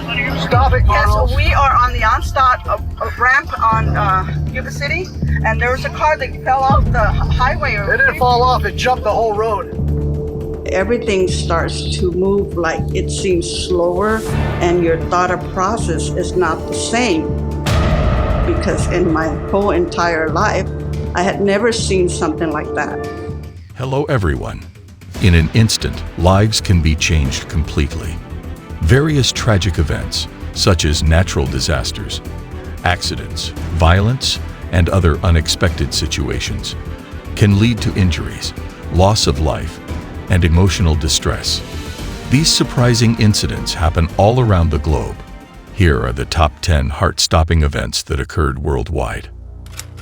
Stop it, Carlos. Yes, we are on the onstart ramp on Yuba City, and there was a car that fell off the highway. It didn't fall off, it jumped the whole road. Everything starts to move like it seems slower, and your thought process is not the same. Because in my whole entire life, I had never seen something like that. Hello everyone. In an instant, lives can be changed completely. Various tragic events, such as natural disasters, accidents, violence, and other unexpected situations, can lead to injuries, loss of life, and emotional distress. These surprising incidents happen all around the globe. Here are the top 10 heart-stopping events that occurred worldwide.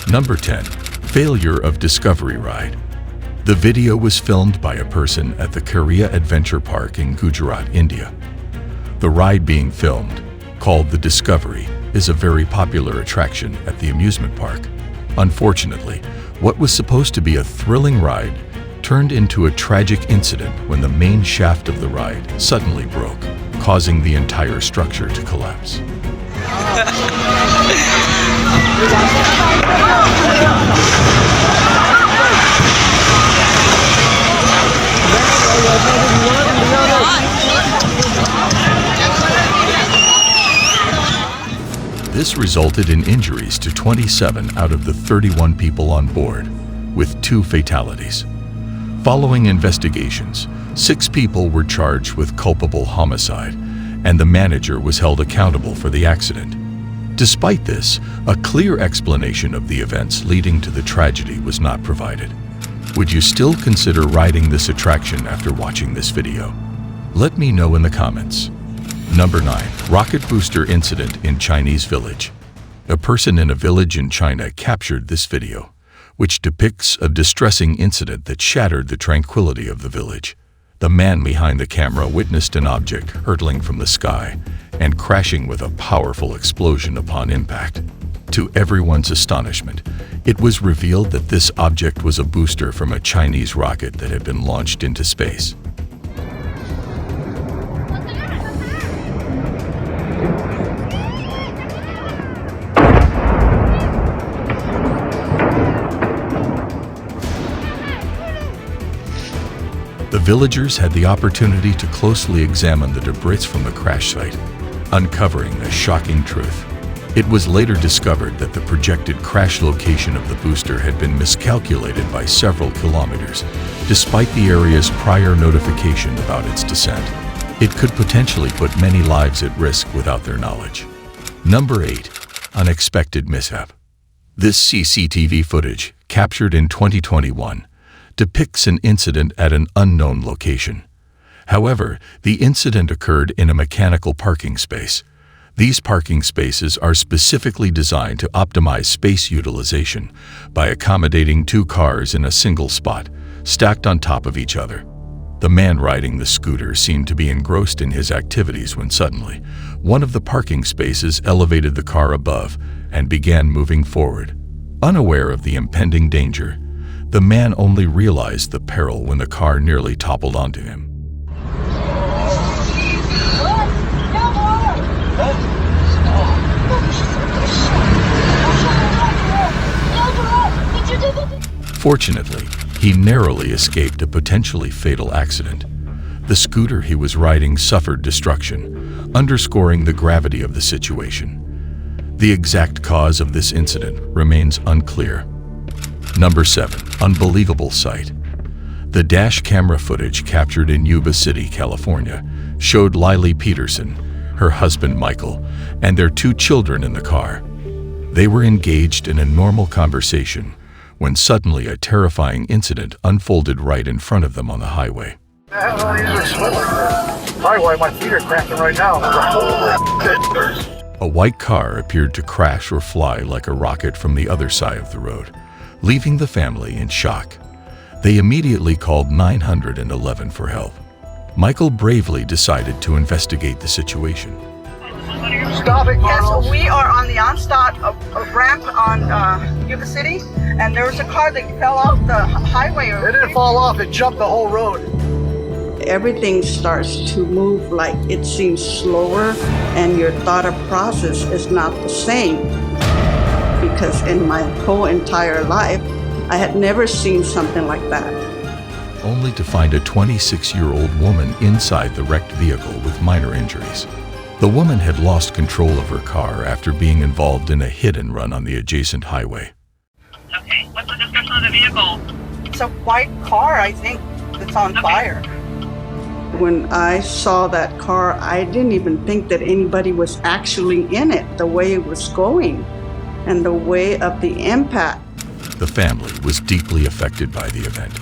Number 10. Failure of Discovery Ride. The video was filmed by a person at the Korea Adventure Park in Gujarat, India. The ride being filmed, called the Discovery, is a very popular attraction at the amusement park. Unfortunately, what was supposed to be a thrilling ride turned into a tragic incident when the main shaft of the ride suddenly broke, causing the entire structure to collapse. This resulted in injuries to 27 out of the 31 people on board, with 2 fatalities. Following investigations, 6 people were charged with culpable homicide, and the manager was held accountable for the accident. Despite this, a clear explanation of the events leading to the tragedy was not provided. Would you still consider riding this attraction after watching this video? Let me know in the comments. Number 9. Rocket Booster Incident in Chinese Village. A person in a village in China captured this video, which depicts a distressing incident that shattered the tranquility of the village. The man behind the camera witnessed an object hurtling from the sky and crashing with a powerful explosion upon impact. To everyone's astonishment, it was revealed that this object was a booster from a Chinese rocket that had been launched into space. The villagers had the opportunity to closely examine the debris from the crash site, uncovering a shocking truth. It was later discovered that the projected crash location of the booster had been miscalculated by several kilometers, despite the area's prior notification about its descent. It could potentially put many lives at risk without their knowledge. Number 8. Unexpected Mishap. This CCTV footage, captured in 2021, depicts an incident at an unknown location. However, the incident occurred in a mechanical parking space. These parking spaces are specifically designed to optimize space utilization by accommodating 2 cars in a single spot, stacked on top of each other. The man riding the scooter seemed to be engrossed in his activities when suddenly, one of the parking spaces elevated the car above and began moving forward. Unaware of the impending danger, the man only realized the peril when the car nearly toppled onto him. Fortunately, he narrowly escaped a potentially fatal accident. The scooter he was riding suffered destruction, underscoring the gravity of the situation. The exact cause of this incident remains unclear. Number 7. Unbelievable sight. The dash camera footage captured in Yuba City, California, showed Lily Peterson, her husband Michael, and their 2 children in the car. They were engaged in a normal conversation when suddenly a terrifying incident unfolded right in front of them on the highway. Highway, my feet are cramping right now. A white car appeared to crash or fly like a rocket from the other side of the road, leaving the family in shock. They immediately called 911 for help. Michael bravely decided to investigate the situation. Stop it, Carlos. Yes, we are on the onstart ramp on Yuba City, and there was a car that fell off the highway. It didn't fall off, it jumped the whole road. everything starts to move like it seems slower and your thought process is not the same. Because in my whole entire life, I had never seen something like that. Only to find a 26-year-old woman inside the wrecked vehicle with minor injuries. The woman had lost control of her car after being involved in a hit-and-run on the adjacent highway. Okay, what's the description of the vehicle? It's a white car, I think, that's on fire. When I saw that car, I didn't even think that anybody was actually in it, the way it was going and the way of the impact. The family was deeply affected by the event.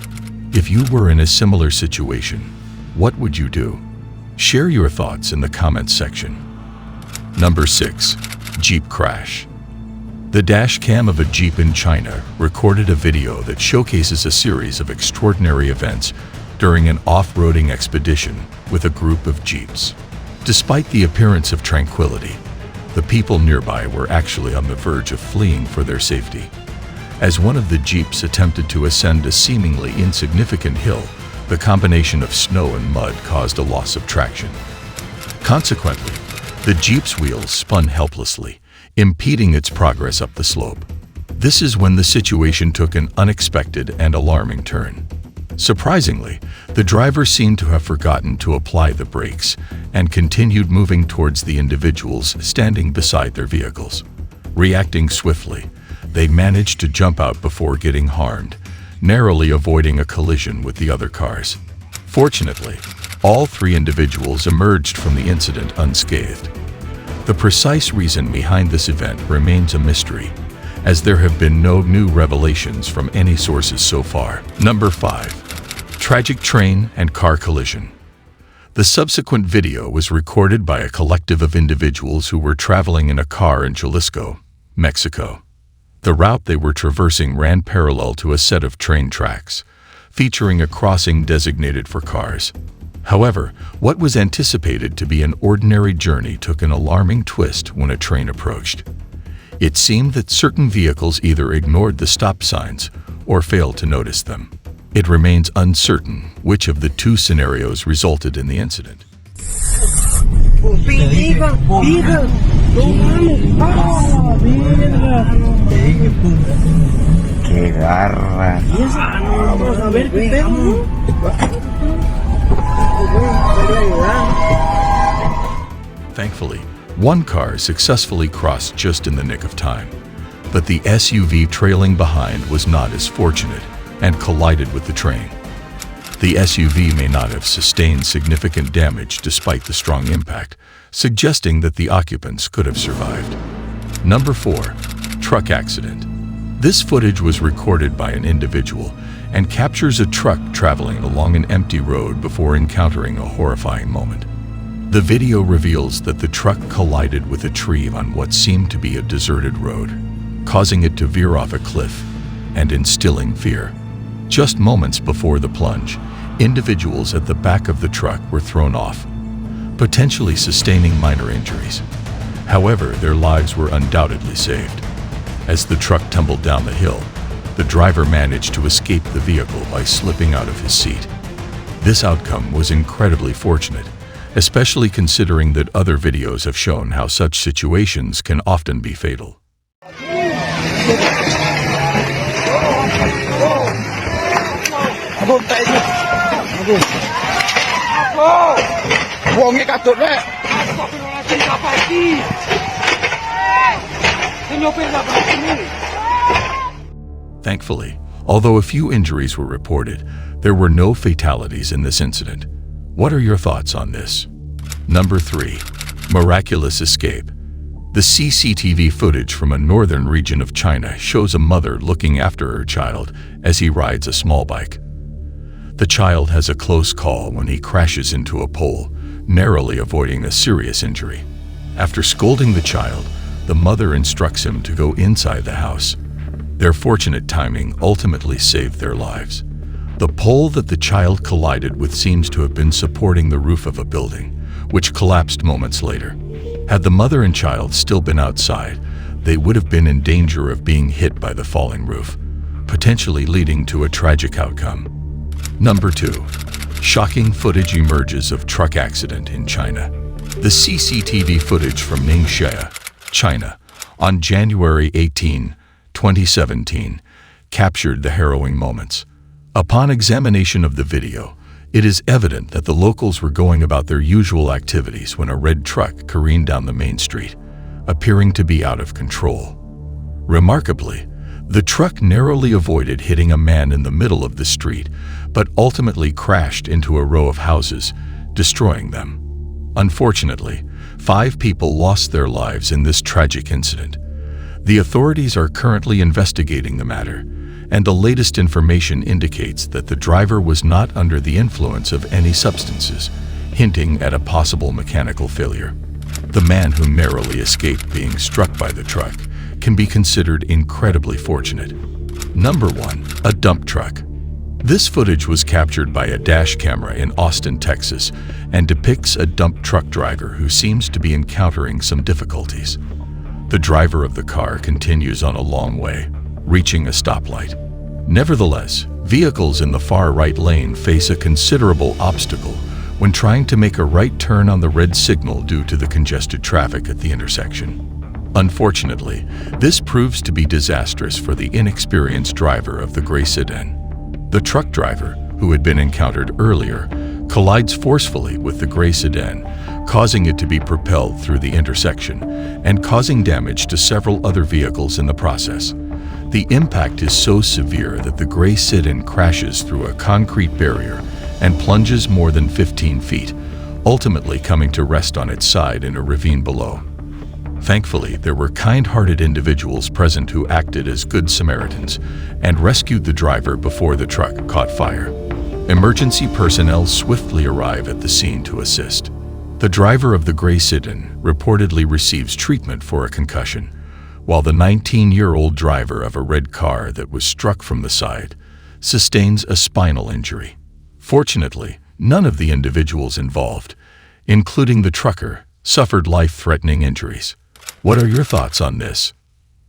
If you were in a similar situation, what would you do? Share your thoughts in the comments section. Number 6. Jeep crash. The dash cam of a Jeep in China recorded a video that showcases a series of extraordinary events during an off-roading expedition with a group of Jeeps. Despite the appearance of tranquility, the people nearby were actually on the verge of fleeing for their safety. As one of the Jeeps attempted to ascend a seemingly insignificant hill, the combination of snow and mud caused a loss of traction. Consequently, the Jeep's wheels spun helplessly, impeding its progress up the slope. This is when the situation took an unexpected and alarming turn. Surprisingly, the driver seemed to have forgotten to apply the brakes and continued moving towards the individuals standing beside their vehicles. Reacting swiftly, they managed to jump out before getting harmed, narrowly avoiding a collision with the other cars. Fortunately, all 3 individuals emerged from the incident unscathed. The precise reason behind this event remains a mystery, as there have been no new revelations from any sources so far. Number 5. Tragic train and car collision. The subsequent video was recorded by a collective of individuals who were traveling in a car in Jalisco, Mexico. The route they were traversing ran parallel to a set of train tracks, featuring a crossing designated for cars. However, what was anticipated to be an ordinary journey took an alarming twist when a train approached. It seemed that certain vehicles either ignored the stop signs or failed to notice them. It remains uncertain which of the 2 scenarios resulted in the incident. Qué garra. Thankfully, one car successfully crossed just in the nick of time, but the SUV trailing behind was not as fortunate and collided with the train. The SUV may not have sustained significant damage despite the strong impact, suggesting that the occupants could have survived. Number 4. Truck accident. This footage was recorded by an individual and captures a truck traveling along an empty road before encountering a horrifying moment. The video reveals that the truck collided with a tree on what seemed to be a deserted road, causing it to veer off a cliff and instilling fear. Just moments before the plunge, individuals at the back of the truck were thrown off, potentially sustaining minor injuries. However, their lives were undoubtedly saved. As the truck tumbled down the hill, the driver managed to escape the vehicle by slipping out of his seat. This outcome was incredibly fortunate, especially considering that other videos have shown how such situations can often be fatal. Thankfully, although a few injuries were reported, there were no fatalities in this incident. What are your thoughts on this? Number 3. Miraculous escape. The CCTV footage from a northern region of China shows a mother looking after her child as he rides a small bike. The child has a close call when he crashes into a pole, narrowly avoiding a serious injury. After scolding the child, the mother instructs him to go inside the house. Their fortunate timing ultimately saved their lives. The pole that the child collided with seems to have been supporting the roof of a building, which collapsed moments later. Had the mother and child still been outside, they would have been in danger of being hit by the falling roof, potentially leading to a tragic outcome. Number 2. Shocking footage emerges of truck accident in China. The CCTV footage from Ningxia, China, on January 18, 2017, captured the harrowing moments. Upon examination of the video, it is evident that the locals were going about their usual activities when a red truck careened down the main street, appearing to be out of control. Remarkably, the truck narrowly avoided hitting a man in the middle of the street, but ultimately crashed into a row of houses, destroying them. Unfortunately, 5 people lost their lives in this tragic incident. The authorities are currently investigating the matter, and the latest information indicates that the driver was not under the influence of any substances, hinting at a possible mechanical failure. The man who narrowly escaped being struck by the truck can be considered incredibly fortunate. Number 1. A dump truck. This footage was captured by a dash camera in Austin, Texas, and depicts a dump truck driver who seems to be encountering some difficulties. The driver of the car continues on a long way, reaching a stoplight. Nevertheless, vehicles in the far right lane face a considerable obstacle when trying to make a right turn on the red signal due to the congested traffic at the intersection. Unfortunately, this proves to be disastrous for the inexperienced driver of the gray sedan. The truck driver, who had been encountered earlier, collides forcefully with the gray sedan, causing it to be propelled through the intersection and causing damage to several other vehicles in the process. The impact is so severe that the gray sedan crashes through a concrete barrier and plunges more than 15 feet, ultimately coming to rest on its side in a ravine below. Thankfully, there were kind-hearted individuals present who acted as good Samaritans and rescued the driver before the truck caught fire. Emergency personnel swiftly arrive at the scene to assist. The driver of the gray sedan reportedly receives treatment for a concussion, while the 19-year-old driver of a red car that was struck from the side sustains a spinal injury. Fortunately, none of the individuals involved, including the trucker, suffered life-threatening injuries. What are your thoughts on this?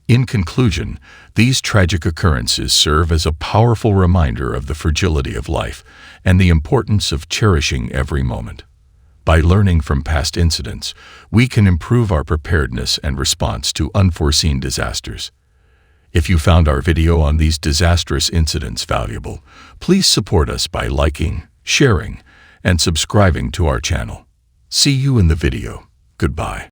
In conclusion, these tragic occurrences serve as a powerful reminder of the fragility of life and the importance of cherishing every moment. By learning from past incidents, we can improve our preparedness and response to unforeseen disasters. If you found our video on these disastrous incidents valuable, please support us by liking, sharing, and subscribing to our channel. See you in the video. Goodbye.